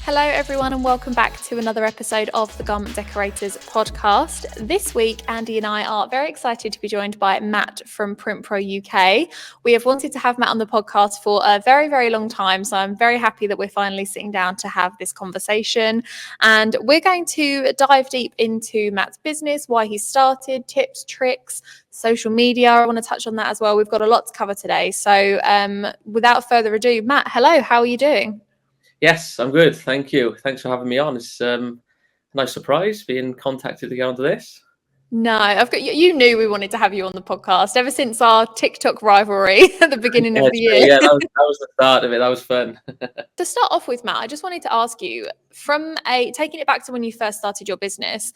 Hello, everyone, and welcome back to another episode of the Garment Decorators podcast. This week, Andy and I are very excited to be joined by Matt from Print Pro UK. We have wanted to have Matt on the podcast for a very, very long time, so I'm very happy that we're finally sitting down to have this conversation. And we're going to dive deep into Matt's business, why he started, tips, tricks, social media. I want to touch on that as well. We've got a lot to cover today. So without further ado, Matt, hello, how are you doing? Yes, I'm good. Thank you. Thanks for having me on. It's a nice surprise being contacted to get onto this. No, you knew we wanted to have you on the podcast ever since our TikTok rivalry at the beginning of the year. Yeah, that was the start of it. That was fun. To start off with, Matt, I just wanted to ask you, taking it back to when you first started your business,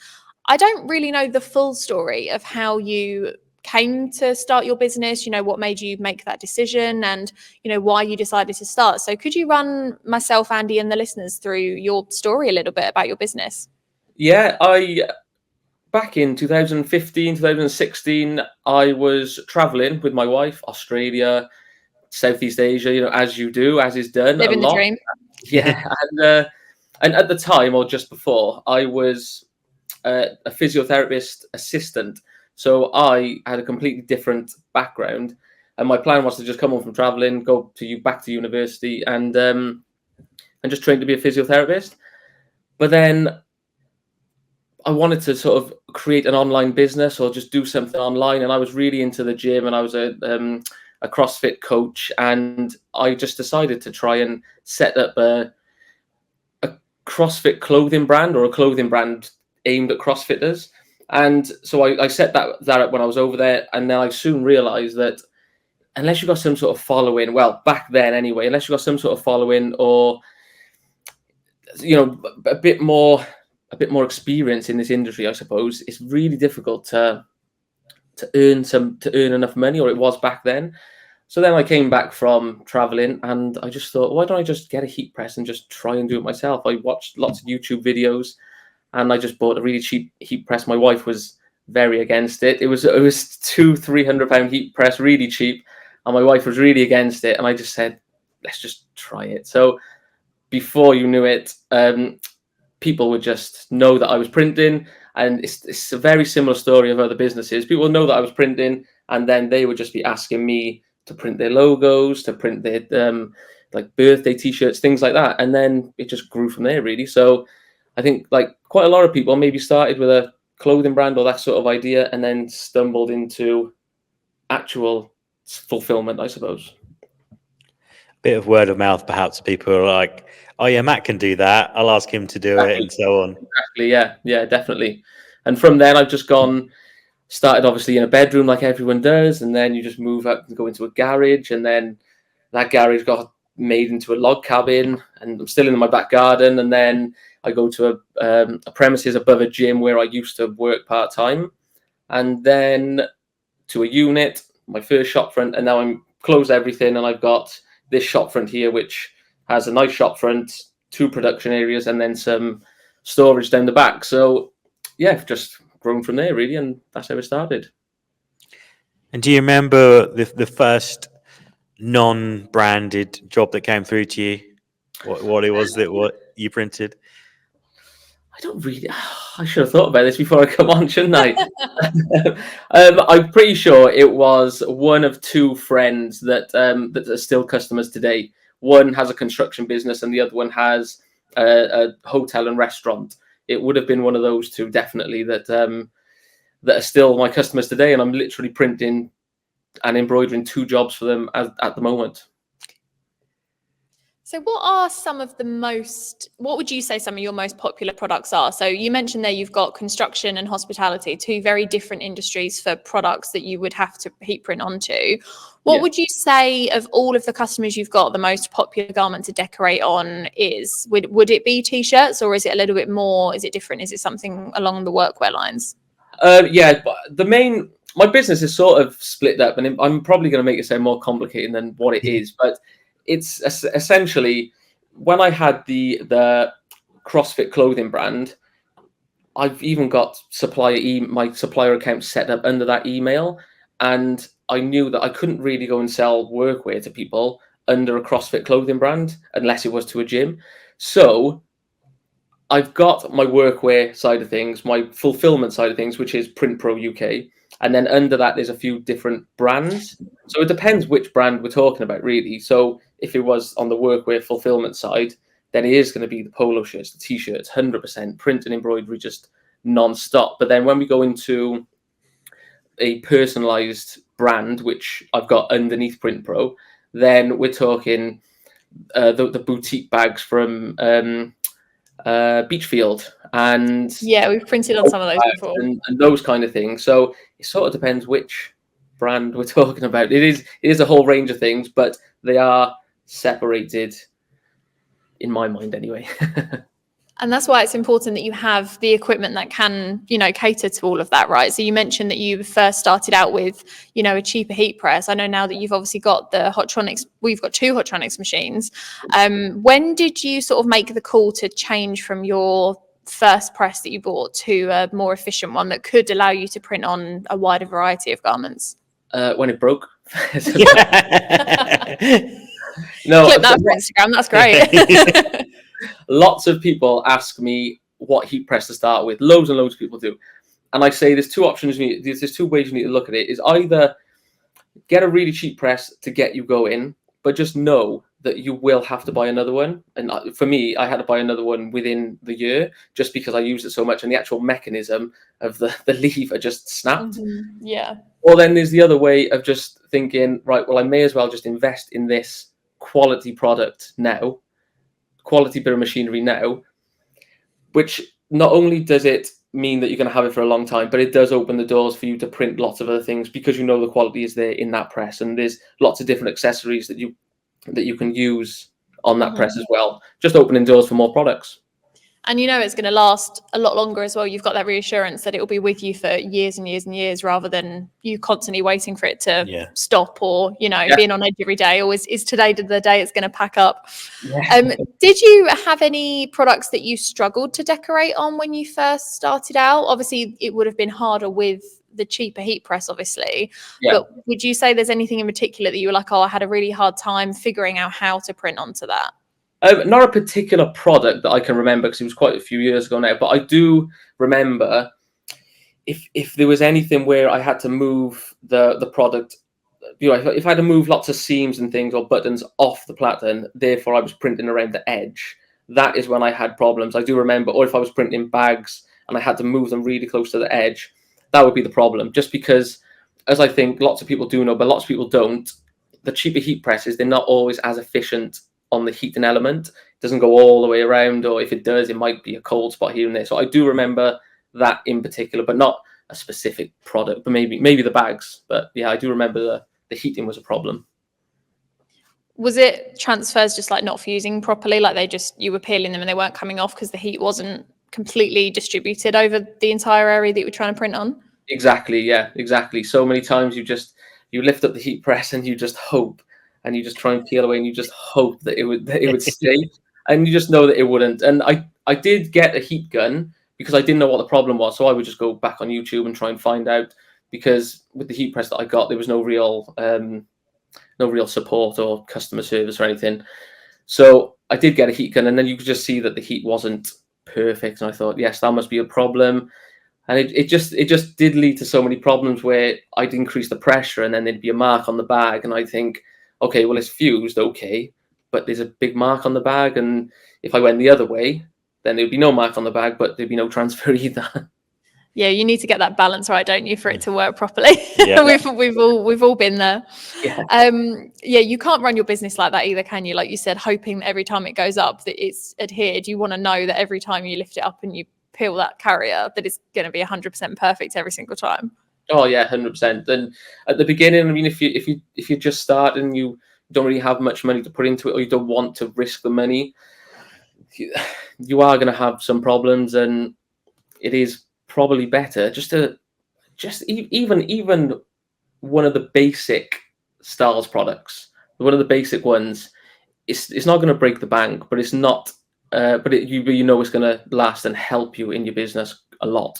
I don't really know the full story of how you came to start your business, what made you make that decision and, why you decided to start. So could you run myself, Andy, and the listeners through your story a little bit about your business? Yeah, back in 2015, 2016, I was traveling with my wife, Australia, Southeast Asia, as you do, as is done Living a the lot. dream. Yeah, and at the time, or just before, I was a physiotherapist assistant. So I had a completely different background, and my plan was to just come home from traveling, go back to university, and just train to be a physiotherapist. But then I wanted to sort of create an online business or just do something online, and I was really into the gym, and I was a CrossFit coach, and I just decided to try and set up a CrossFit clothing brand or a clothing brand aimed at CrossFitters. And so I set that up when I was over there, and then I soon realized that unless you got some sort of following, well, back then anyway, unless you got some sort of following or a bit more experience in this industry, I suppose it's really difficult to earn enough money, or it was back then. So then I came back from traveling, and I just thought, why don't I just get a heat press and just try and do it myself? I watched lots of YouTube videos, and I just bought a really cheap heat press. My wife was very against it. It was £200-300 heat press, really cheap, and my wife was really against it. And I just said, let's just try it. So before you knew it, people would just know that I was printing, and it's a very similar story of other businesses. People know that I was printing, and then they would just be asking me to print their logos, to print their like birthday T-shirts, things like that, and then it just grew from there, really. So I think like quite a lot of people maybe started with a clothing brand or that sort of idea, and then stumbled into actual fulfillment, I suppose. Bit of word of mouth, perhaps. People are like, "Oh yeah, Matt can do that. I'll ask him to do it," and so on. Exactly. Yeah, definitely. And from then, I've just started obviously in a bedroom like everyone does, and then you just move up and go into a garage, and then that garage got made into a log cabin, and I'm still in my back garden, and then I go to a premises above a gym where I used to work part-time, and then to a unit, my first shop front, and now I'm closed everything, and I've got this shop front here, which has a nice shop front, 2 production areas, and then some storage down the back. So yeah, I've just grown from there, really, and that's how it started. And do you remember the first non-branded job that came through to you? What it was what you printed? I don't really. I should have thought about this before I come on, shouldn't I? I'm pretty sure it was one of 2 friends that are still customers today. One has a construction business, and the other one has a hotel and restaurant. It would have been one of those 2, definitely, that are still my customers today, and I'm literally printing and embroidering 2 jobs for them at the moment. So what would you say some of your most popular products are? So you mentioned there you've got construction and hospitality, 2 very different industries for products that you would have to heat print onto. What would you say of all of the customers you've got, the most popular garment to decorate on is? Would it be T-shirts, or is it a little bit more? Is it different? Is it something along the workwear lines? Yeah, my business is sort of split up, and I'm probably going to make it sound more complicated than what it is, but it's essentially, when I had the CrossFit clothing brand, I've even got my supplier account set up under that email, and I knew that I couldn't really go and sell workwear to people under a CrossFit clothing brand unless it was to a gym. So I've got my workwear side of things, my fulfillment side of things, which is Print Pro UK. And then under that, there's a few different brands. So it depends which brand we're talking about, really. So if it was on the workwear fulfillment side, then it is going to be the polo shirts, the t-shirts, 100% print and embroidery, just non-stop. But then when we go into a personalized brand, which I've got underneath Print Pro, then we're talking the boutique bags from Beachfield, and Yeah, we've printed on some of those before. and those kind of things. So it sort of depends which brand we're talking about. It is a whole range of things, but they are separated in my mind anyway. And that's why it's important that you have the equipment that can, cater to all of that, right? So you mentioned that you first started out with, a cheaper heat press. I know now that you've obviously got the Hotronics, we've got 2 Hotronics machines. When did you sort of make the call to change from your first press that you bought to a more efficient one that could allow you to print on a wider variety of garments? When it broke. No, clip that for Instagram. That's great. Lots of people ask me what heat press to start with. Loads and loads of people do. And I say there's 2 options. There's 2 ways you need to look at it. Is either get a really cheap press to get you going, but just know that you will have to buy another one. And for me, I had to buy another one within the year just because I used it so much and the actual mechanism of the lever just snapped. Mm-hmm. Yeah. Or then there's the other way of just thinking, right, well, I may as well just invest in this quality product now, quality bit of machinery now, which not only does it mean that you're going to have it for a long time, but it does open the doors for you to print lots of other things because you know the quality is there in that press, and there's lots of different accessories that you can use on that press as well, just opening doors for more products. And it's going to last a lot longer as well. You've got that reassurance that it will be with you for years and years and years, rather than you constantly waiting for it to stop, or being on edge every day. Or is today the day it's going to pack up? Yeah. Did you have any products that you struggled to decorate on when you first started out? Obviously, it would have been harder with the cheaper heat press, obviously. Yeah. But would you say there's anything in particular that you were like, oh, I had a really hard time figuring out how to print onto that? Not a particular product that I can remember because it was quite a few years ago now, but I do remember if there was anything where I had to move the product, if I had to move lots of seams and things or buttons off the pattern, therefore I was printing around the edge, that is when I had problems. I do remember, or if I was printing bags and I had to move them really close to the edge, that would be the problem. Just because, as I think lots of people do know, but lots of people don't, the cheaper heat presses, they're not always as efficient on the heating element. It doesn't go all the way around, or if it does, it might be a cold spot here and there. So I do remember that in particular, but not a specific product, but maybe the bags. But yeah, I do remember the heating was a problem. Was it transfers just like not fusing properly? Like you were peeling them and they weren't coming off because the heat wasn't completely distributed over the entire area that you were trying to print on? Exactly. Yeah, exactly. So many times you lift up the heat press and you just hope, and you just try and peel away, and you just hope that it would stay, and you just know that it wouldn't. And I did get a heat gun because I didn't know what the problem was, so I would just go back on YouTube and try and find out, because with the heat press that I got, there was no real support or customer service or anything. So I did get a heat gun, and then you could just see that the heat wasn't perfect, and I thought, yes, that must be a problem. And it just did lead to so many problems where I'd increase the pressure and then there'd be a mark on the bag, and I think, okay, well, it's fused, okay, but there's a big mark on the bag, and if I went the other way, then there'd be no mark on the bag, but there'd be no transfer either. Yeah, you need to get that balance right, don't you, for it to work properly? Yeah. we've all been there. Yeah. You can't run your business like that either, can you? Like you said, hoping that every time it goes up that it's adhered. You want to know that every time you lift it up and you peel that carrier, that it's going to be 100% perfect every single time. Oh yeah, 100%. And at the beginning, I mean, if you just start and you don't really have much money to put into it, or you don't want to risk the money, you are going to have some problems, and it is probably better just even one of the basic styles products, one of the basic ones. It's not going to break the bank, but it's not. But you know it's going to last and help you in your business a lot.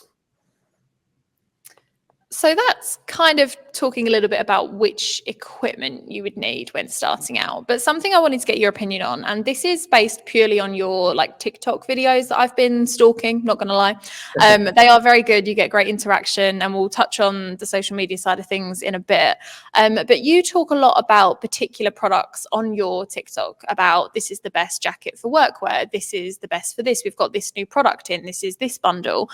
So that's kind of talking a little bit about which equipment you would need when starting out. But something I wanted to get your opinion on, and this is based purely on your like TikTok videos that I've been stalking, not going to lie. They are very good. You get great interaction, and we'll touch on the social media side of things in a bit. But you talk a lot about particular products on your TikTok about this is the best jacket for workwear. This is the best for this. We've got this new product in. This is this bundle.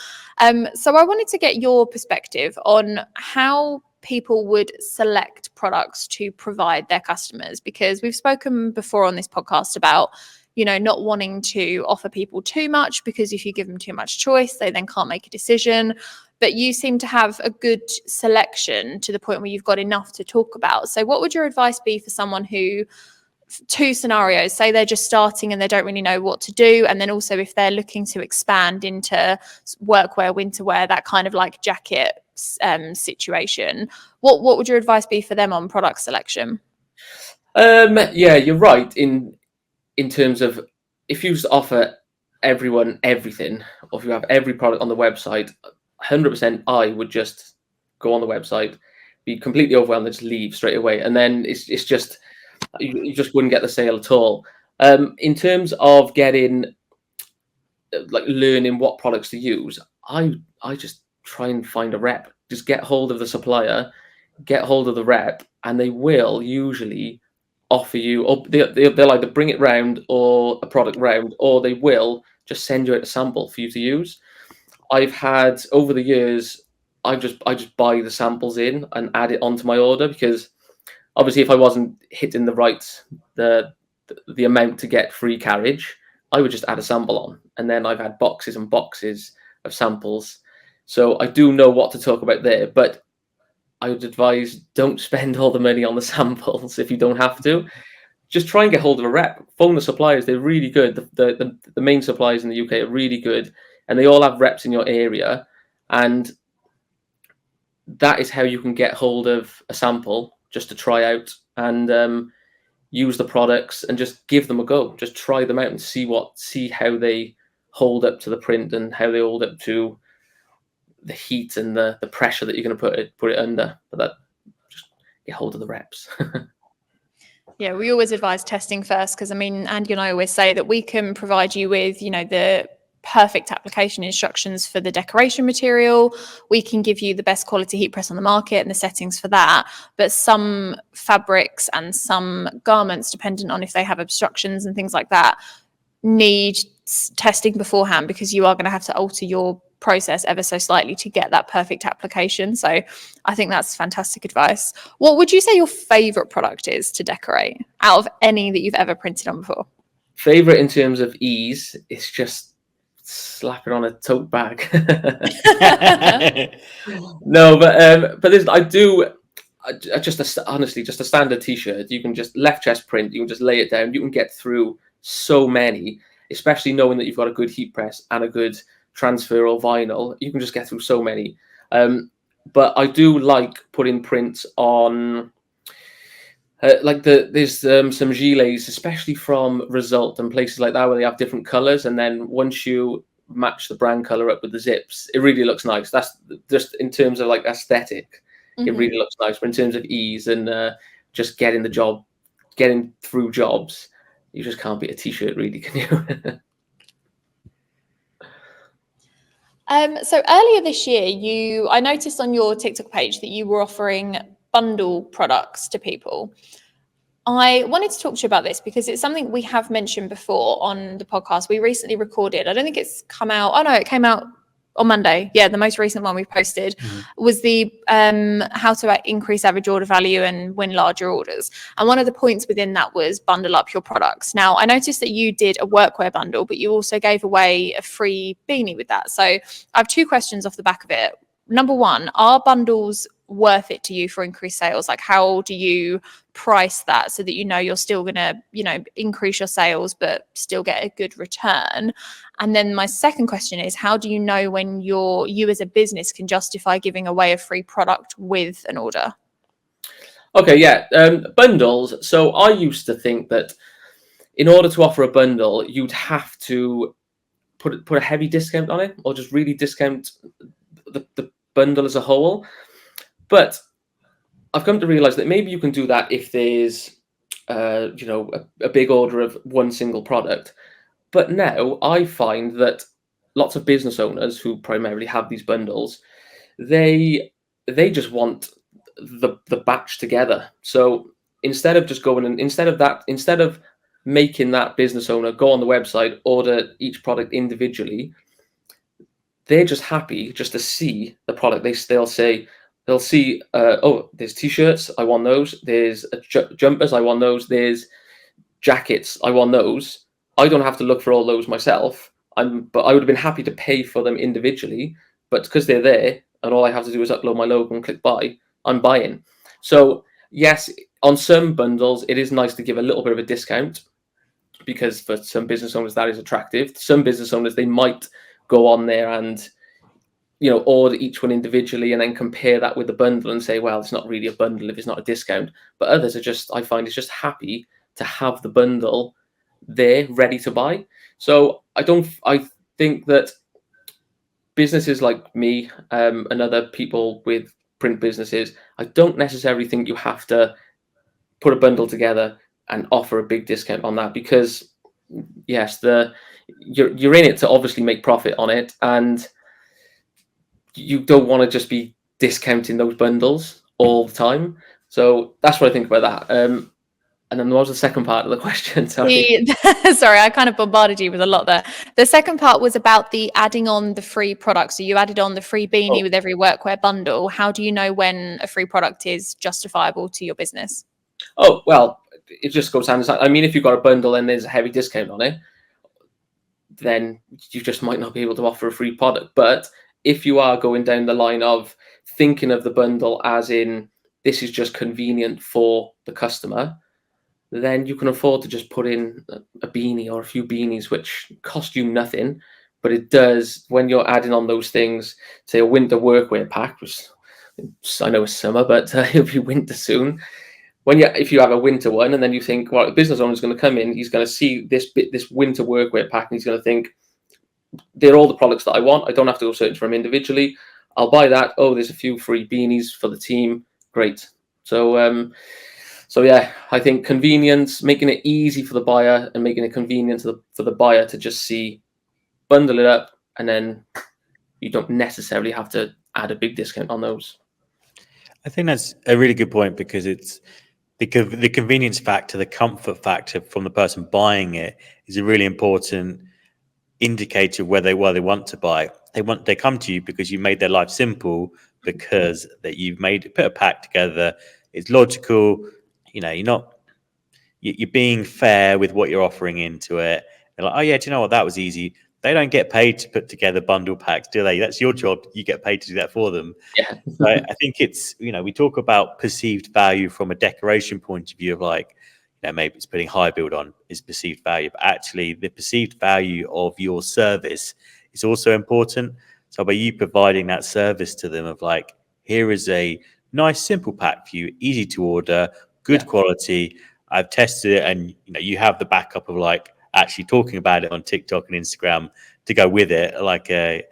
So I wanted to get your perspective on how people would select products to provide their customers, because we've spoken before on this podcast about, you know, not wanting to offer people too much, because if you give them too much choice, they then can't make a decision. But you seem to have a good selection to the point where you've got enough to talk about. So what would your advice be for someone who, two scenarios, say they're just starting and they don't really know what to do, and then also if they're looking to expand into workwear, winterwear, that kind of like jacket situation, what would your advice be for them on product selection? Yeah, you're right in terms of if you just offer everyone everything, or if you have every product on the website, 100% I would just go on the website, be completely overwhelmed, and just leave straight away, and then it's just you just wouldn't get the sale at all. In terms of getting like learning what products to use, I just try and find a rep. Just get hold of the supplier, get hold of the rep, and they will usually offer you, or they'll either bring it round or a product round, or they will just send you out a sample for you to use. I've had over the years, I just buy the samples in and add it onto my order, because obviously if I wasn't hitting the amount to get free carriage, I would just add a sample on, and then I've had boxes and boxes of samples. So I do know what to talk about there, but I would advise don't spend all the money on the samples if you don't have to. Just try and get hold of a rep. Phone the suppliers; they're really good. The main suppliers in the UK are really good, and they all have reps in your area, and that is how you can get hold of a sample just to try out and use the products and just give them a go. Just try them out and see how they hold up to the print and how they hold up to the heat and the pressure that you're going to put it under. But that, just get hold of the reps. Yeah, we always advise testing first, because I mean, Andy and I always say that we can provide you with, you know, the perfect application instructions for the decoration material. We can give you the best quality heat press on the market and the settings for that. But some fabrics and some garments, dependent on if they have obstructions and things like that, need testing beforehand, because you are going to have to alter your process ever so slightly to get that perfect application. So I think that's fantastic advice. What would you say your favorite product is to decorate out of any that you've ever printed on before? Favorite in terms of ease, it's just slap it on a tote bag. No, but there's, honestly, just a standard t-shirt. You can just left chest print. You can just lay it down. You can get through so many, especially knowing that you've got a good heat press and a good transfer or vinyl. You can just get through so many. But I do like putting prints on. There's some gilets, especially from Result and places like that, where they have different colors, and then once you match the brand color up with the zips, it really looks nice. That's just in terms of like aesthetic, it really looks nice. But in terms of ease and just getting through jobs, you just can't beat a t-shirt, really, can you? So earlier this year, I noticed on your TikTok page that you were offering bundle products to people. I wanted to talk to you about this because it's something we have mentioned before on the podcast. We recently recorded, I don't think it's come out. Oh no, it came out on Monday. Yeah, the most recent one we posted was the how to increase average order value and win larger orders. And one of the points within that was bundle up your products. Now, I noticed that you did a workwear bundle, but you also gave away a free beanie with that. So I have two questions off the back of it. Number one, are bundles worth it to you for increased sales? Like, how do you price that so that you know you're still going to, increase your sales but still get a good return? And then my second question is, how do you know when you as a business can justify giving away a free product with an order? Okay, yeah, bundles. So I used to think that in order to offer a bundle, you'd have to put a heavy discount on it, or just really discount the bundle as a whole. But I've come to realize that maybe you can do that if there's a big order of one single product. But now I find that lots of business owners who primarily have these bundles, they just want the batch together. So instead of just going and instead of making that business owner go on the website, order each product individually, they're just happy just to see the product. They'll see, oh, there's t-shirts, I want those. There's jumpers, I want those. There's jackets, I want those. I don't have to look for all those myself. But I would have been happy to pay for them individually. But because they're there and all I have to do is upload my logo and click buy, I'm buying. So yes, on some bundles, it is nice to give a little bit of a discount because for some business owners that is attractive. Some business owners, they might go on there and order each one individually and then compare that with the bundle and say, well, it's not really a bundle if it's not a discount. But others are just, I find, it's just happy to have the bundle there ready to buy. So I think that businesses like me and other people with print businesses, I don't necessarily think you have to put a bundle together and offer a big discount on that, because yes, you're in it to obviously make profit on it, and you don't want to just be discounting those bundles all the time. So that's what I think about that. And then what was the second part of the question? Sorry. Sorry, I kind of bombarded you with a lot there. The second part was about the adding on the free product. So you added on the free beanie with every workwear bundle. How do you know when a free product is justifiable to your business? Oh, well, it just goes hand in hand. I mean, if you've got a bundle and there's a heavy discount on it, then you just might not be able to offer a free product. But if you are going down the line of thinking of the bundle as in this is just convenient for the customer, then you can afford to just put in a beanie or a few beanies, which cost you nothing. But it does, when you're adding on those things, say a winter workwear pack, which I know it's summer, but it'll be winter soon. If you have a winter one and then you think, well, a business owner is going to come in, he's going to see this winter workwear pack, and he's going to think, they're all the products that I want. I don't have to go search for them individually. I'll buy that. Oh, there's a few free beanies for the team. Great. So yeah, I think convenience, making it easy for the buyer and making it convenient for the buyer to just bundle it up, and then you don't necessarily have to add a big discount on those. I think that's a really good point, because it's the convenience factor, the comfort factor from the person buying it is a really important indicator of where they want to buy. They come to you because you made their life simple, because that you've put a pack together. It's logical. You're being fair with what you're offering into it. They're like, oh yeah, do you know what? That was easy. They don't get paid to put together bundle packs, do they? That's your job. You get paid to do that for them. Yeah. So I think it's, we talk about perceived value from a decoration point of view of like, maybe it's putting high build on is perceived value, but actually the perceived value of your service is also important. So by you providing that service to them of like, here is a nice simple pack for you, easy to order, good quality. I've tested it, and you have the backup of like actually talking about it on TikTok and Instagram to go with it, like a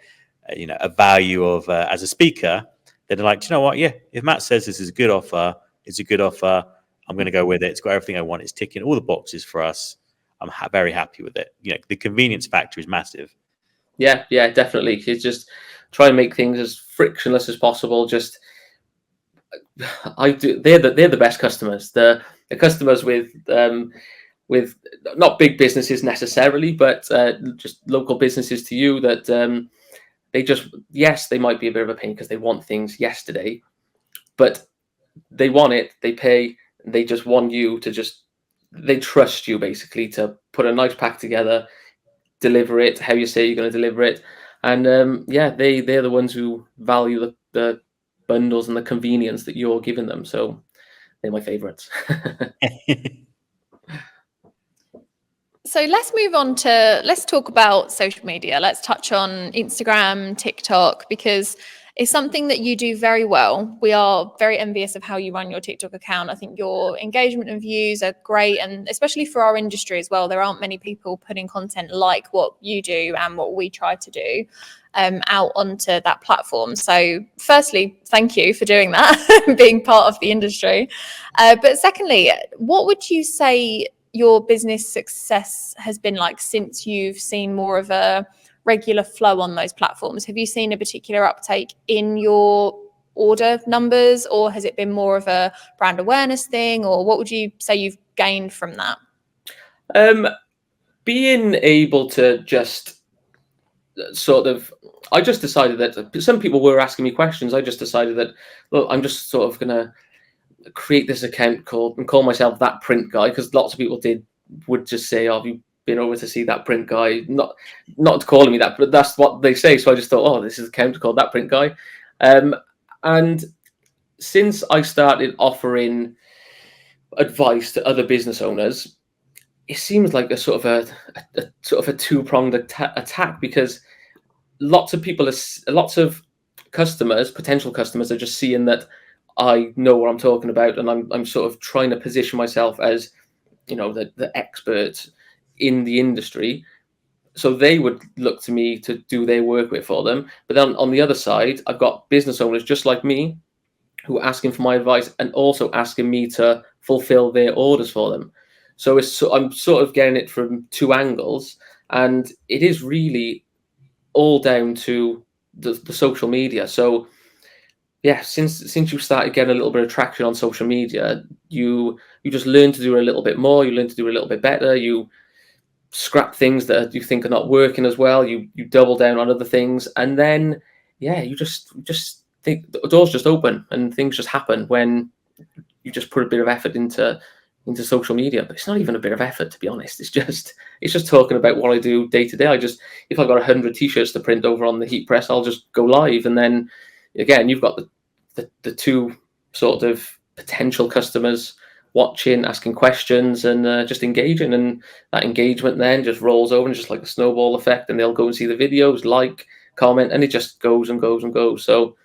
value of as a speaker. Then they're like, do you know what? Yeah, if Matt says this is a good offer, it's a good offer. I'm going to go with it. It's got everything I want. It's ticking all the boxes for us. I'm very happy with it. The convenience factor is massive. Yeah, definitely. It's just try and make things as frictionless as possible. Just they're the best customers. The customers with not big businesses necessarily, but just local businesses to you that they might be a bit of a pain because they want things yesterday, but they want it, they pay, they just want you to they trust you basically to put a nice pack together, deliver it how you say you're going to deliver it. And they're the ones who value the bundles and the convenience that you're giving them. So they're my favorites. So let's talk about social media. Let's touch on Instagram, TikTok, because It's something that you do very well. We are very envious of how you run your TikTok account. I think your engagement and views are great, and especially for our industry as well. There aren't many people putting content like what you do and what we try to do out onto that platform. So firstly, thank you for doing that, being part of the industry. But secondly, what would you say your business success has been like since you've seen more of a regular flow on those platforms? Have you seen a particular uptake in your order numbers, or has it been more of a brand awareness thing, or what would you say you've gained from that? Being able to just sort of, I just decided that some people were asking me questions. I just decided that, look, I'm just sort of gonna create this account and call myself That Print Guy, because lots of people would just say, "Oh, have you been over to see That Print Guy?" Not calling me that, but that's what they say. So I just thought, oh, this is an account called That Print Guy. And since I started offering advice to other business owners, it seems like a sort of a two-pronged attack, because lots of customers, potential customers, are just seeing that I know what I'm talking about, and I'm sort of trying to position myself as, the expert in the industry. So they would look to me to do their work with for them. But then on the other side, I've got business owners just like me who are asking for my advice and also asking me to fulfill their orders for them. So I'm sort of getting it from two angles, and it is really all down to the social media. So yeah, since you started getting a little bit of traction on social media, you just learn to do a little bit more. You learn to do a little bit better. You scrap things that you think are not working as well. You double down on other things, and then you just think the doors just open and things just happen when you just put a bit of effort into social media. But it's not even a bit of effort, to be honest. It's just talking about what I do day to day. If I've got 100 t-shirts to print over on the heat press, I'll just go live, and then again, you've got the two sort of potential customers watching, asking questions, and just engaging, and that engagement then just rolls over, and just like a snowball effect, and they'll go and see the videos, like, comment, and it just goes and goes and goes. So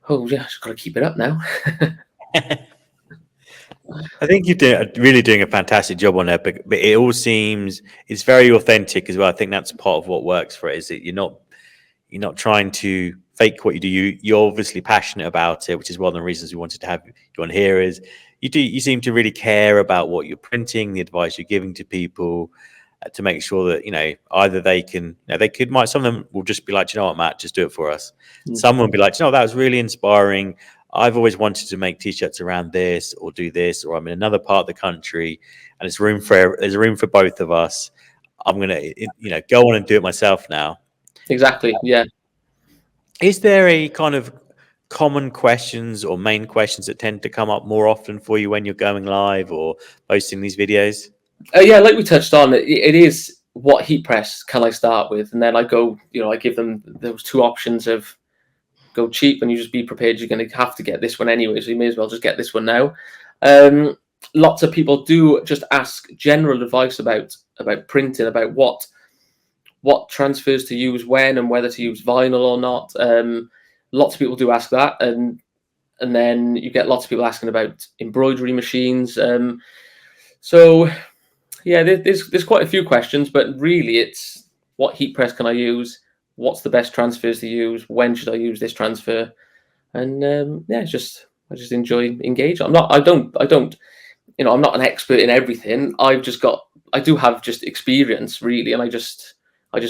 oh yeah, just got to keep it up now. I think you're really doing a fantastic job on that, but it all seems, it's very authentic as well. I think that's part of what works for it, is that you're not trying to fake what you do. You're obviously passionate about it, which is one of the reasons we wanted to have you on here. Is you seem to really care about what you're printing, the advice you're giving to people, to make sure that either they can, some of them will just be like, you know what, Matt, just do it for us. Some will be like, that was really inspiring. I've always wanted to make t-shirts around this, or do this, or I'm in another part of the country and there's a room for both of us. I'm gonna go on and do it myself now. Exactly. Yeah. Is there a kind of common questions or main questions that tend to come up more often for you when you're going live or posting these videos? Yeah, like we touched on, it is, what heat press can I start with? And then I go, I give them those two options of go cheap, and you just be prepared you're going to have to get this one anyway, so you may as well just get this one now. Lots of people do just ask general advice about printing, about what transfers to use when, and whether to use vinyl or not. Lots of people do ask that, and then you get lots of people asking about embroidery machines. So yeah, there's quite a few questions, but really it's, what heat press can I use? What's the best transfers to use? When should I use this transfer? And I just enjoy engaging. I'm not an expert in everything. I do have just experience, really, and I just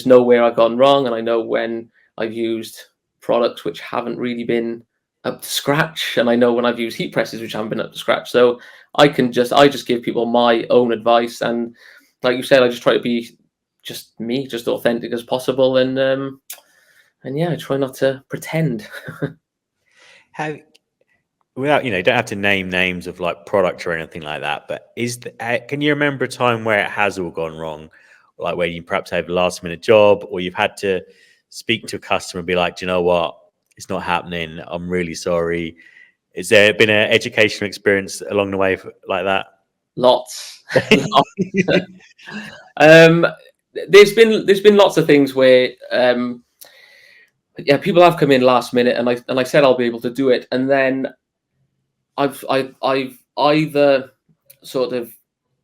know where I've gone wrong, and I know when I've used products which haven't really been up to scratch, and I know when I've used heat presses which haven't been up to scratch. So I just give people my own advice, and like you said, I just try to be just me, just authentic as possible, and I try not to pretend. Without, you don't have to name names of like product or anything like that, but can you remember a time where it has all gone wrong, like where you perhaps have a last minute job, or you've had to speak to a customer and be like, do you know what, it's not happening, I'm really sorry? Is there been an educational experience along the way like that? Lots. There's been lots of things where yeah, people have come in last minute, and I said I'll be able to do it, and then I've either sort of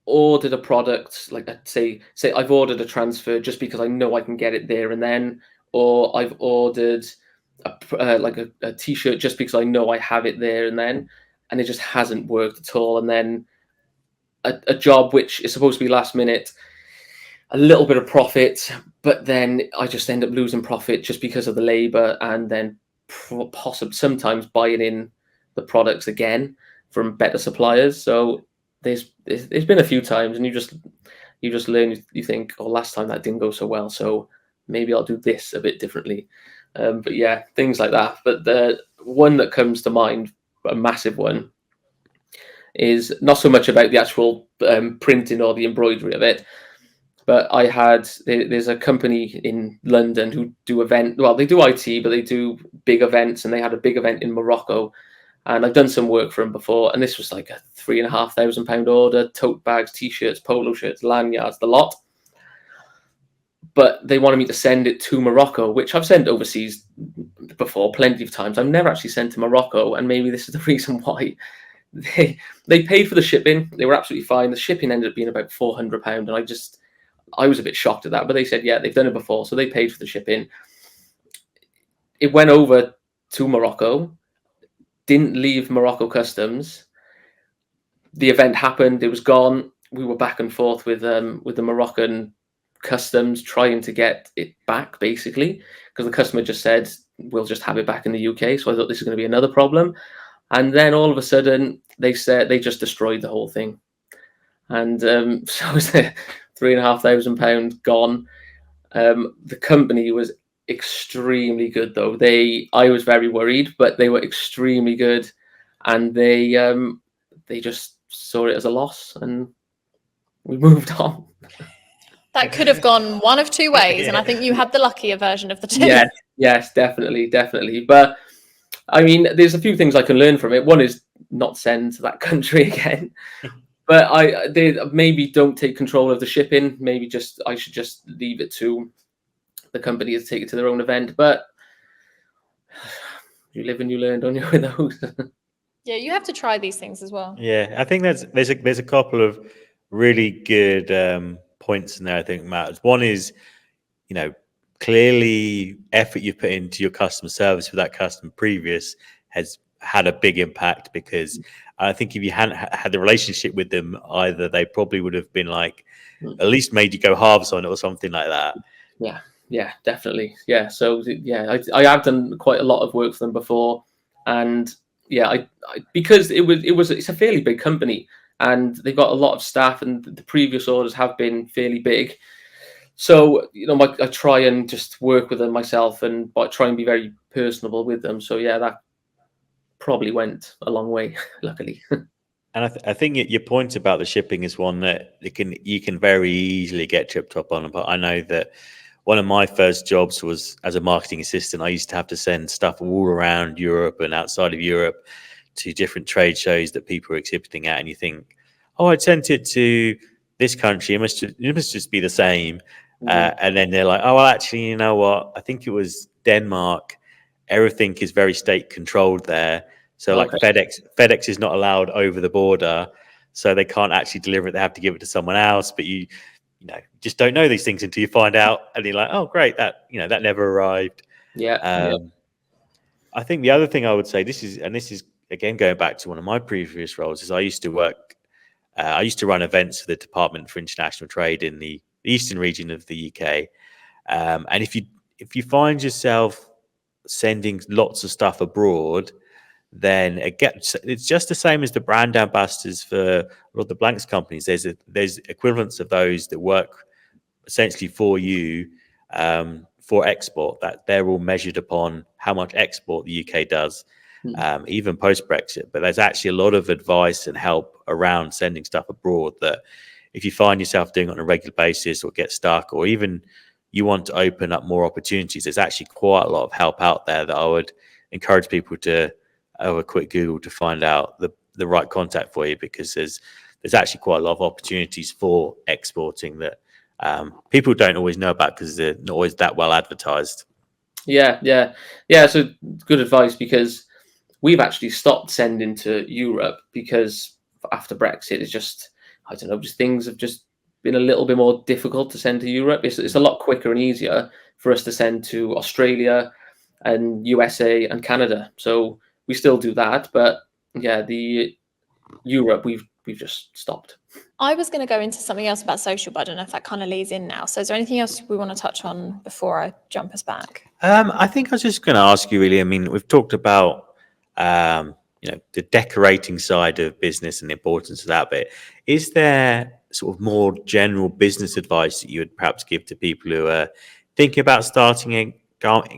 ordered a product, like say I've ordered a transfer just because I know I can get it there and then, or I've ordered like a t-shirt just because I know I have it there and then, and it just hasn't worked at all. And then a job which is supposed to be last minute, a little bit of profit, but then I just end up losing profit just because of the labor, and then possibly sometimes buying in the products again from better suppliers. So there's been a few times, and you just learn. You think, oh, last time that didn't go so well, so maybe I'll do this a bit differently. But yeah, things like that. But the one that comes to mind, a massive one, is not so much about the actual printing or the embroidery of it, but there's a company in London who do they do IT, but they do big events, and they had a big event in Morocco, and I've done some work for them before, and this was like a £3,500 order: tote bags, t-shirts, polo shirts, lanyards, the lot. But they wanted me to send it to Morocco, which I've sent overseas before plenty of times. I've never actually sent to Morocco, and maybe this is the reason why. They paid for the shipping. They were absolutely fine. The shipping ended up being about £400, and I was a bit shocked at that. But they said, yeah, they've done it before, so they paid for the shipping. It went over to Morocco, didn't leave Morocco customs. The event happened. It was gone. We were back and forth with the Moroccan customs trying to get it back, basically, because the customer just said, we'll just have it back in the UK. So I thought this is going to be another problem. And then all of a sudden, they said they just destroyed the whole thing. And so it was £3,500 gone. The company was extremely good, though. I was very worried, but they were extremely good, and they just saw it as a loss, and we moved on. That could have gone one of two ways, and I think you had the luckier version of the two. Yes, definitely. But I mean, there's a few things I can learn from it. One is not send to that country again. But they maybe don't take control of the shipping. Maybe I should just leave it to the company to take it to their own event. But you live and you learn, don't you, with those? Yeah, you have to try these things as well. Yeah, I think there's a couple of really good points in there, I think, Matt. One is, clearly effort you put into your customer service with that customer previous has had a big impact, because I think if you hadn't had the relationship with them, either they probably would have been like, at least made you go halves on it or something like that. Yeah, definitely. Yeah, so yeah, I have done quite a lot of work for them before, and yeah, I because it's a fairly big company, and they've got a lot of staff, and the previous orders have been fairly big. So I try and just work with them myself, and try and be very personable with them. So yeah, that probably went a long way, luckily. And I think your point about the shipping is one that you can very easily get tripped up on. But I know that one of my first jobs was as a marketing assistant. I used to have to send stuff all around Europe and outside of Europe to different trade shows that people were exhibiting at. And you think, oh, I'd sent it to this country. It must just be the same. And then they're like, oh, well, actually, you know what? I think it was Denmark. Everything is very state controlled there. So like FedEx is not allowed over the border, so they can't actually deliver it. They have to give it to someone else. But you just don't know these things until you find out, and you're like, oh, great, that never arrived. Yeah. I think the other thing I would say, this is again going back to one of my previous roles, is I used to run events for the Department for International Trade in the eastern region of the UK, and if you find yourself sending lots of stuff abroad, then it's just the same as the brand ambassadors for a lot of the blanks companies. There's equivalents of those that work essentially for you for export, that they're all measured upon how much export the UK does, even post-Brexit. But there's actually a lot of advice and help around sending stuff abroad that if you find yourself doing it on a regular basis or get stuck, or even you want to open up more opportunities, there's actually quite a lot of help out there that I would encourage people to have a quick Google to find out the right contact for you, because there's actually quite a lot of opportunities for exporting that people don't always know about because they're not always that well advertised. Yeah. So good advice, because we've actually stopped sending to Europe because after Brexit, it's just, I don't know, just things have just been a little bit more difficult to send to Europe. It's a lot quicker and easier for us to send to Australia and USA and Canada. So we still do that, but yeah, the Europe we've just stopped. I was going to go into something else about social, but I don't know if that kind of leads in now. So is there anything else we want to touch on before I jump us back? I think I was just going to ask you, really. I mean, we've talked about the decorating side of business and the importance of that bit. Is there sort of more general business advice that you would perhaps give to people who are thinking about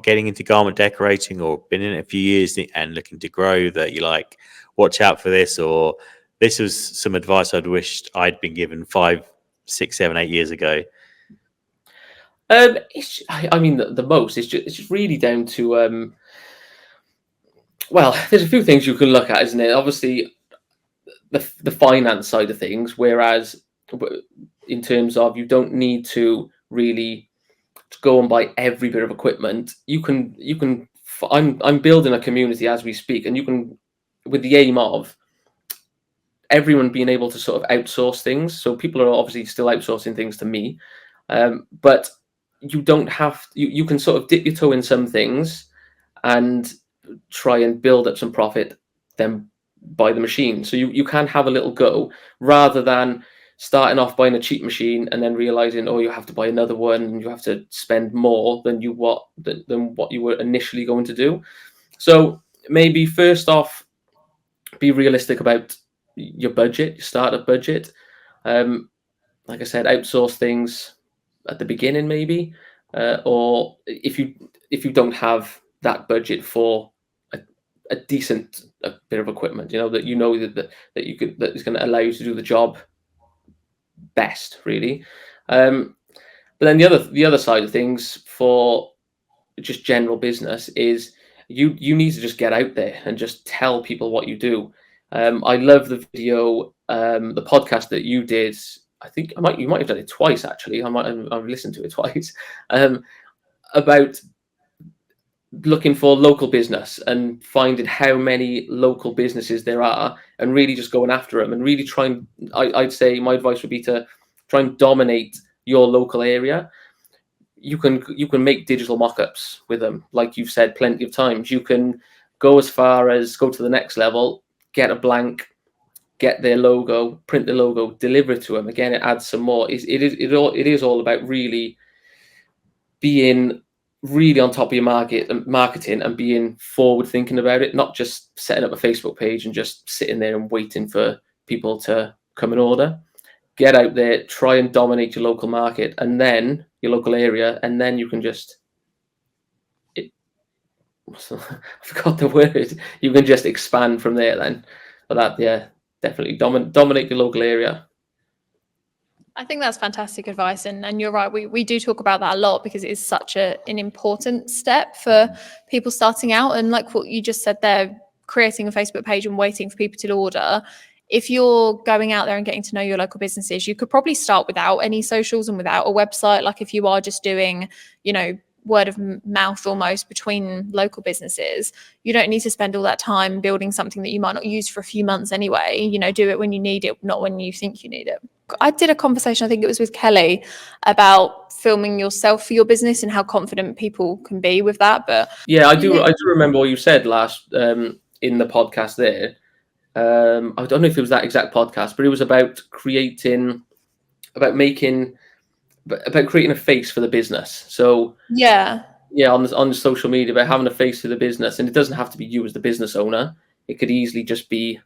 getting into garment decorating, or been in it a few years and looking to grow, that you like, watch out for this, or this was some advice I'd wished I'd been given 5, 6, 7, 8 years ago? I mean, the most, it's just really down to well, there's a few things you can look at, isn't it? Obviously, the finance side of things, whereas in terms of, you don't need to really go and buy every bit of equipment. I'm building a community as we speak, and you can, with the aim of everyone being able to sort of outsource things. So people are obviously still outsourcing things to me, but you don't have, you can sort of dip your toe in some things and try and build up some profit, then buy the machine. So you can have a little go, rather than starting off buying a cheap machine and then realizing, oh, you have to buy another one and you have to spend more than what you were initially going to do. So maybe first off, be realistic about your budget, your startup budget. Like I said, outsource things at the beginning, maybe, or if you don't have that budget for a decent bit of equipment, that that is going to allow you to do the job best, really. But then the other side of things for just general business is, you need to just get out there and just tell people what you do. I love the video, the podcast that you did. I think you might have done it twice, actually. I've listened to it twice, about looking for local business and finding how many local businesses there are, and really just going after them, and really I'd say my advice would be to try and dominate your local area. You can make digital mock-ups with them, like you've said plenty of times. You can go as far as go to the next level, get a blank, get their logo, print the logo, deliver it to them. Again, it adds some more. It is all about really being really on top of your marketing, and being forward thinking about it, not just setting up a Facebook page and just sitting there and waiting for people to come and order. Get out there, try and dominate your local market, and then your local area, and then you can just I forgot the word. You can just expand from there then. But that, yeah, definitely dominate your local area. I think that's fantastic advice, and you're right. We do talk about that a lot, because it is such an important step for people starting out. And like what you just said there, creating a Facebook page and waiting for people to order. If you're going out there and getting to know your local businesses, you could probably start without any socials and without a website. Like if you are just doing, word of mouth almost between local businesses, you don't need to spend all that time building something that you might not use for a few months anyway. Do it when you need it, not when you think you need it. I did a conversation, I think it was with Kelly, about filming yourself for your business and how confident people can be with that. But yeah, I do remember what you said last in the podcast there. I don't know if it was that exact podcast, but it was about creating a face for the business. So yeah, on social media, about having a face for the business, and it doesn't have to be you as the business owner. It could easily just be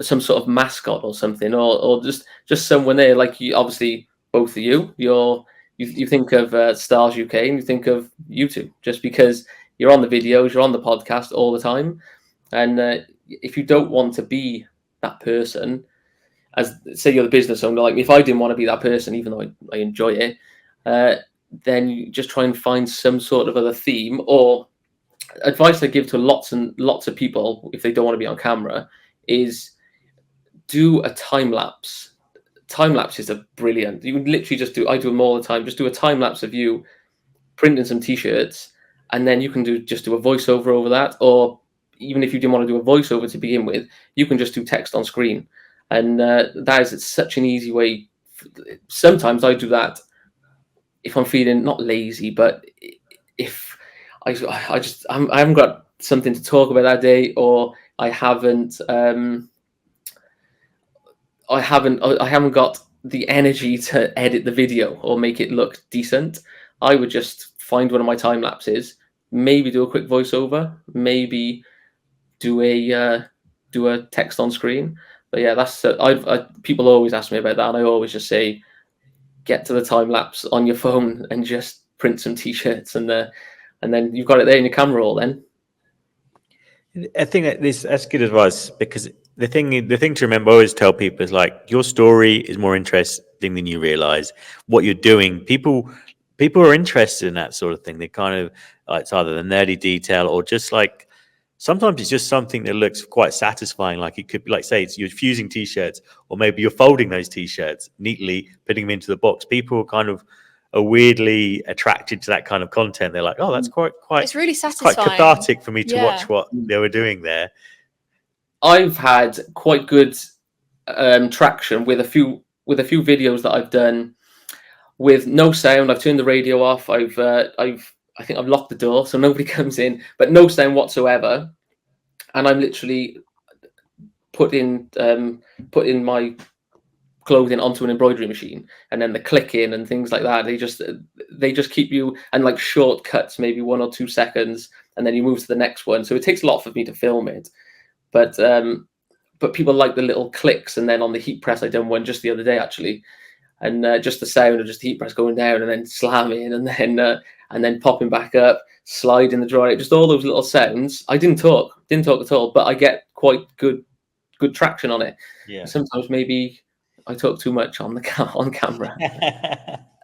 some sort of mascot or something, or just someone there. Like, you, obviously both of you think of Stars UK, and you think of YouTube, just because you're on the videos, you're on the podcast all the time. And if you don't want to be that person, as say you're the business owner, like if I didn't want to be that person, even though I enjoy it, then you just try and find some sort of other theme. Or advice I give to lots and lots of people, if they don't want to be on camera, is do a time lapse. Time lapses are brilliant. You can literally I do them all the time. Just do a time lapse of you printing some t-shirts, and then you can just do a voiceover over that, or even if you didn't want to do a voiceover to begin with, you can just do text on screen, and that is such an easy way. Sometimes I do that if I'm feeling not lazy, but if I haven't got something to talk about that day, or I haven't got the energy to edit the video or make it look decent. I would just find one of my time lapses, maybe do a quick voiceover, maybe do a text on screen. But yeah, that's people always ask me about that, and I always just say, get to the time lapse on your phone and just print some t-shirts, and then you've got it there in your camera roll. Then I think that's good advice, because the thing to remember, I always tell people, is like, your story is more interesting than you realize. What you're doing, people are interested in that sort of thing. They kind of, it's either the nerdy detail, or just like, sometimes it's just something that looks quite satisfying. Like, it could be like, say, you're fusing t-shirts, or maybe you're folding those t-shirts neatly, putting them into the box. People kind of are weirdly attracted to that kind of content. They're like, oh, that's quite It's really satisfying. quite cathartic for me to watch what they were doing there. I've had quite good traction with a few videos that I've done with no sound. I've turned the radio off. I think I've locked the door so nobody comes in, but no sound whatsoever. And I'm literally putting my clothing onto an embroidery machine, and then the clicking and things like that. They just keep you, and like shortcuts, maybe 1 or 2 seconds, and then you move to the next one. So it takes a lot for me to film it. But people like the little clicks, and then on the heat press, I done one just the other day actually, and just the sound of just the heat press going down and then slamming, and then popping back up, sliding the drawer, just all those little sounds. I didn't talk at all, but I get quite good traction on it. Yeah. Sometimes maybe I talk too much on camera.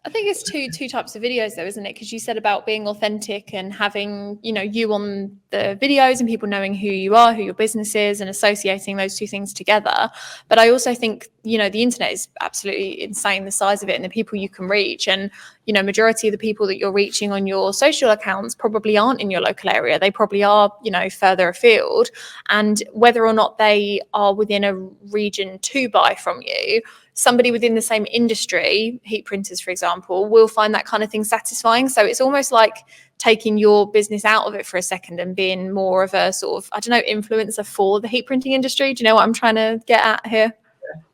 I think it's two types of videos though, isn't it? Because you said about being authentic and having, you on the videos and people knowing who you are, who your business is, and associating those two things together. But I also think, the internet is absolutely insane, the size of it and the people you can reach. And, majority of the people that you're reaching on your social accounts probably aren't in your local area. They probably are, further afield. And whether or not they are within a region to buy from you, somebody within the same industry, heat printers, for example, will find that kind of thing satisfying. So it's almost like taking your business out of it for a second and being more of a sort of, influencer for the heat printing industry. Do you know what I'm trying to get at here?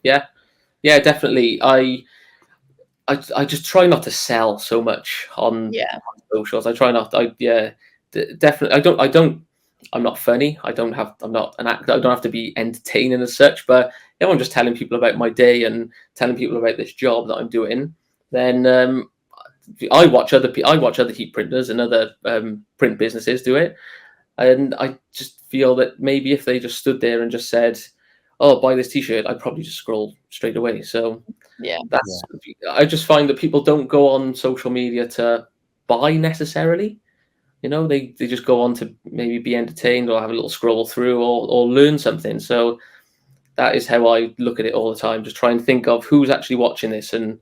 Yeah, definitely. I just try not to sell so much on socials. I try not. Definitely. I'm not funny. I'm not an actor. I don't have to be entertaining as such. But if I'm just telling people about my day and telling people about this job that I'm doing, then I watch other heat printers and other print businesses do it, and I just feel that maybe if they just stood there and just said, "Oh, buy this T-shirt," I'd probably just scroll straight away. So I just find that people don't go on social media to buy necessarily. They just go on to maybe be entertained or have a little scroll through or learn something. So that is how I look at it all the time. Just try and think of who's actually watching this. And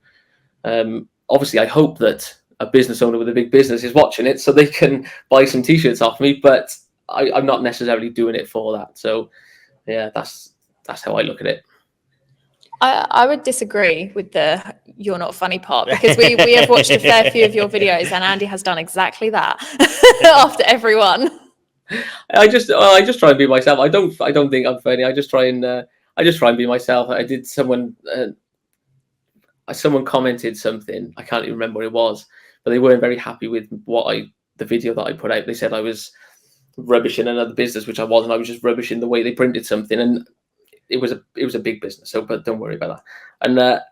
obviously I hope that a business owner with a big business is watching it so they can buy some T-shirts off me, but I'm not necessarily doing it for that. So yeah, that's how I look at it. I would disagree with the "you're not funny" part, because we have watched a fair few of your videos and Andy has done exactly that after everyone. I just try and be myself. I don't think I'm funny. I just try and be myself. I did someone commented something. I can't even remember what it was, but they weren't very happy with the video that I put out. They said I was rubbish in another business, which I wasn't. I was just rubbish in the way they printed something, and it was a big business. So, but don't worry about that.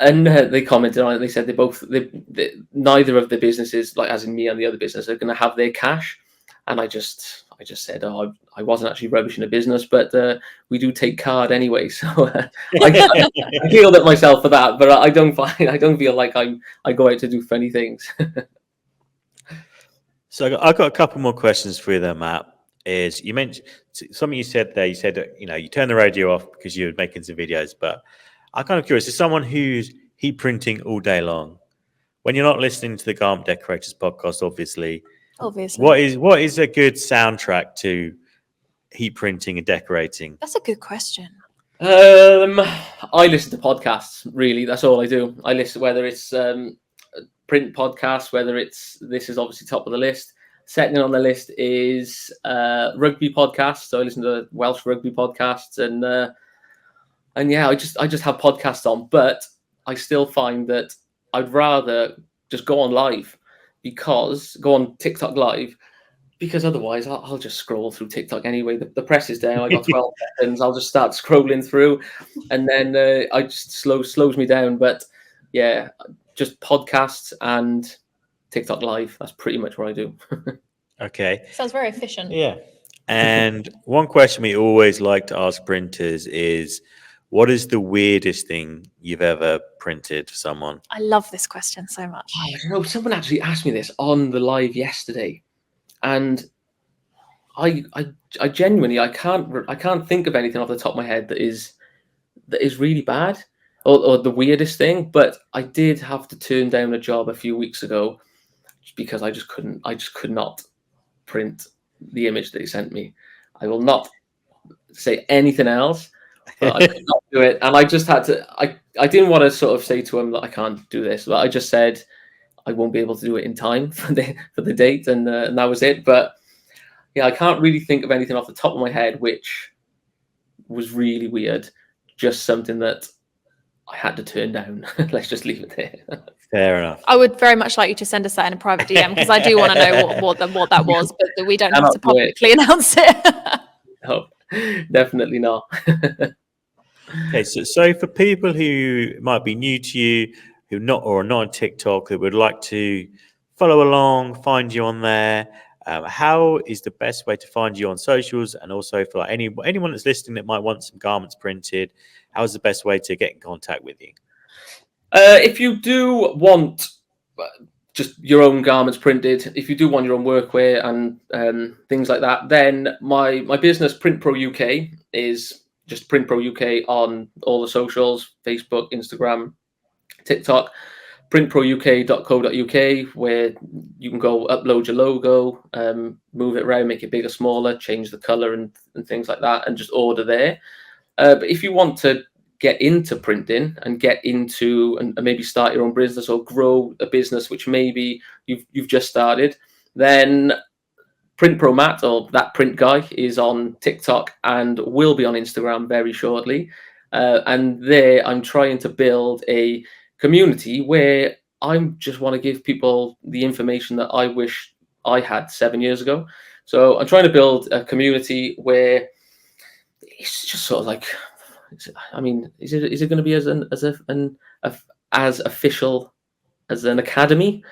And they commented on it. They said they neither of the businesses, like as in me and the other business, are going to have their cash. And I just said, oh, I wasn't actually rubbish in a business, but we do take card anyway. So I feel that myself for that, but I don't feel like I go out to do funny things. So I've got a couple more questions for you there, Matt. Is you mentioned something you said there. You said that, you turn the radio off because you're making some videos, but I'm kind of curious, as someone who's heat printing all day long, when you're not listening to the Garment Decorators podcast, obviously, Obviously. what is a good soundtrack to heat printing and decorating? That's a good question. I listen to podcasts. Really, that's all I do. I listen, whether it's print podcasts, whether it's, this is obviously top of the list. Second on the list is rugby podcasts. So I listen to Welsh rugby podcasts, and yeah, I just have podcasts on. But I still find that I'd rather just go on TikTok live, because otherwise I'll just scroll through TikTok anyway. The press is down. I got 12 seconds. I'll just start scrolling through, and then I just slows me down. But yeah, just podcasts and TikTok live. That's pretty much what I do. Okay. Sounds very efficient. Yeah. And one question we always like to ask printers is, what is the weirdest thing you've ever printed for someone? I love this question so much. I don't know. Someone actually asked me this on the live yesterday, and I genuinely I can't think of anything off the top of my head that is really bad or the weirdest thing. But I did have to turn down a job a few weeks ago because I just could not print the image that he sent me. I will not say anything else, but I could not do it, and I just had to. I didn't want to sort of say to him that I can't do this, but I just said I won't be able to do it in time for the date, and that was it. But yeah, I can't really think of anything off the top of my head which was really weird. Just something that I had to turn down. Let's just leave it there. Fair enough. I would very much like you to send us that in a private DM, because I do want to know what that was, but we don't have to publicly announce it. No, definitely not. Okay, so for people who might be new to you, who are not on TikTok, who would like to follow along, find you on there, how is the best way to find you on socials? And also for like anyone that's listening that might want some garments printed, how is the best way to get in contact with you? If you do want just your own garments printed, if you do want your own workwear and things like that, then my business Print Pro UK is just Print Pro UK on all the socials: Facebook, Instagram, TikTok. printprouk.co.uk, where you can go upload your logo, move it around, make it bigger, smaller, change the color and things like that, and just order there. But if you want to get into printing and get into and maybe start your own business or grow a business which maybe you've just started, then Print Pro Matt, or that print guy, is on TikTok and will be on Instagram very shortly. And there I'm trying to build a community where I just want to give people the information that I wish I had 7 years ago. So I'm trying to build a community where it's just sort of like, I mean, is it going to be as official as an academy?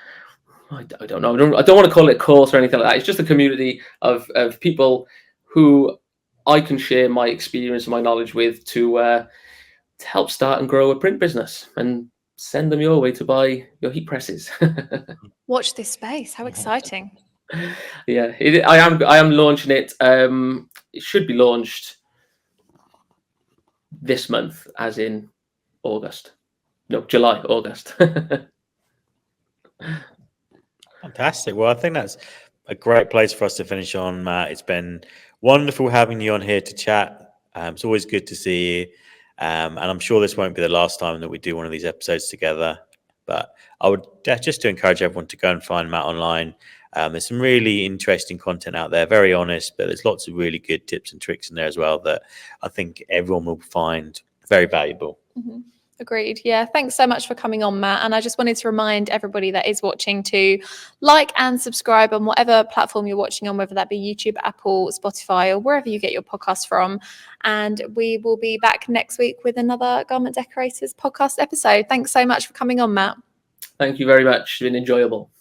I don't know. I don't want to call it a course or anything like that. It's just a community of people who I can share my experience and my knowledge with to help start and grow a print business and send them your way to buy your heat presses. Watch this space. How exciting. Yeah, I am launching it. It should be launched this month, as in August. No, July, August. Fantastic. Well, I think that's a great place for us to finish on, Matt. It's been wonderful having you on here to chat. It's always good to see you. And I'm sure this won't be the last time that we do one of these episodes together. But I would just to encourage everyone to go and find Matt online. There's some really interesting content out there, very honest, but there's lots of really good tips and tricks in there as well that I think everyone will find very valuable. Mm-hmm. Agreed. Yeah. Thanks so much for coming on, Matt. And I just wanted to remind everybody that is watching to like and subscribe on whatever platform you're watching on, whether that be YouTube, Apple, Spotify, or wherever you get your podcasts from. And we will be back next week with another Garment Decorators podcast episode. Thanks so much for coming on, Matt. Thank you very much. It's been enjoyable.